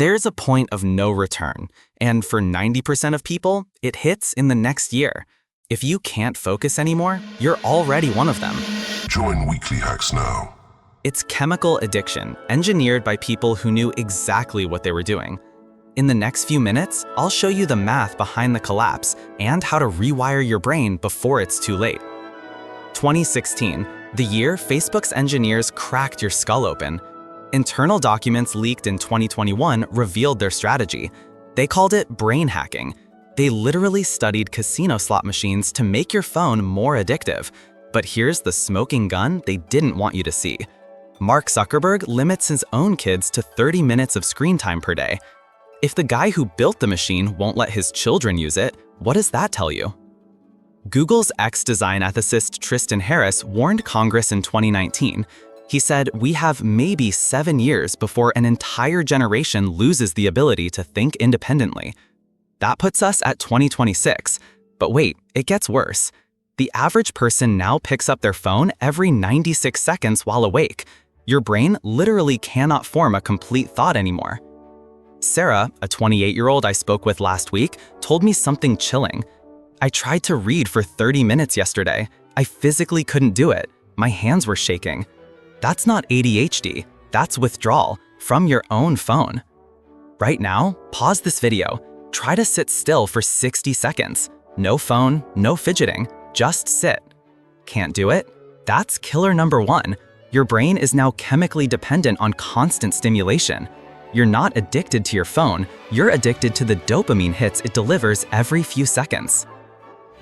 There's a point of no return, and for 90% of people, it hits in the next year. If you can't focus anymore, you're already one of them. Join Weekly Hacks now. It's chemical addiction, engineered by people who knew exactly what they were doing. In the next few minutes, I'll show you the math behind the collapse and how to rewire your brain before it's too late. 2016, the year Facebook's engineers cracked your skull open. Internal documents leaked in 2021 revealed their strategy. They called it brain hacking. They literally studied casino slot machines to make your phone more addictive. But here's the smoking gun they didn't want you to see. Mark Zuckerberg limits his own kids to 30 minutes of screen time per day. If the guy who built the machine won't let his children use it, what does that tell you? Google's ex-design ethicist Tristan Harris warned Congress in 2019. He said, "We have maybe 7 years before an entire generation loses the ability to think independently." That puts us at 2026. But wait, it gets worse. The average person now picks up their phone every 96 seconds while awake. Your brain literally cannot form a complete thought anymore. Sarah, a 28-year-old I spoke with last week, told me something chilling. "I tried to read for 30 minutes yesterday. I physically couldn't do it. My hands were shaking." That's not ADHD, that's withdrawal from your own phone. Right now, pause this video. Try to sit still for 60 seconds. No phone, no fidgeting, just sit. Can't do it? That's killer number 1. Your brain is now chemically dependent on constant stimulation. You're not addicted to your phone, you're addicted to the dopamine hits it delivers every few seconds.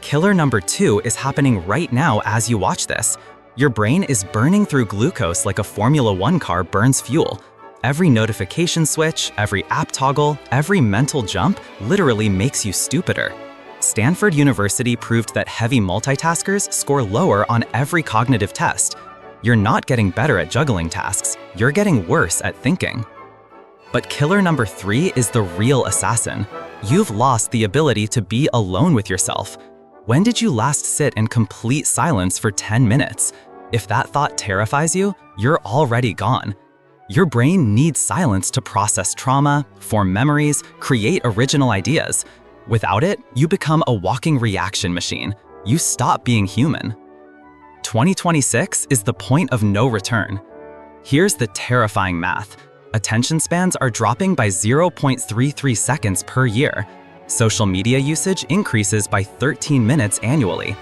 Killer number 2 is happening right now as you watch this. Your brain is burning through glucose like a Formula 1 car burns fuel. Every notification switch, every app toggle, every mental jump literally makes you stupider. Stanford University proved that heavy multitaskers score lower on every cognitive test. You're not getting better at juggling tasks, you're getting worse at thinking. But killer number 3 is the real assassin. You've lost the ability to be alone with yourself. When did you last sit in complete silence for 10 minutes? If that thought terrifies you, you're already gone. Your brain needs silence to process trauma, form memories, create original ideas. Without it, you become a walking reaction machine. You stop being human. 2026 is the point of no return. Here's the terrifying math. Attention spans are dropping by 0.33 seconds per year. Social media usage increases by 13 minutes annually.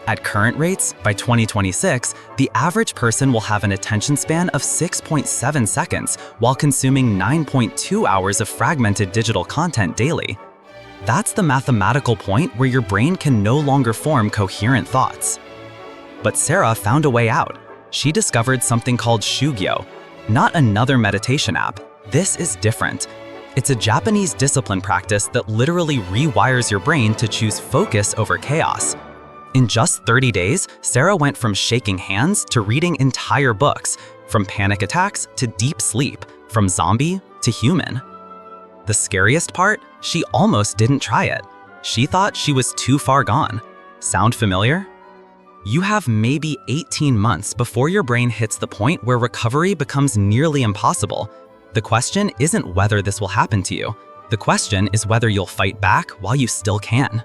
At current rates, by 2026, the average person will have an attention span of 6.7 seconds while consuming 9.2 hours of fragmented digital content daily. That's the mathematical point where your brain can no longer form coherent thoughts. But Sarah found a way out. She discovered something called Shugyo. Not another meditation app. This is different. It's a Japanese discipline practice that literally rewires your brain to choose focus over chaos. In just 30 days, Sarah went from shaking hands to reading entire books, from panic attacks to deep sleep, from zombie to human. The scariest part? She almost didn't try it. She thought she was too far gone. Sound familiar? You have maybe 18 months before your brain hits the point where recovery becomes nearly impossible. The question isn't whether this will happen to you. The question is whether you'll fight back while you still can.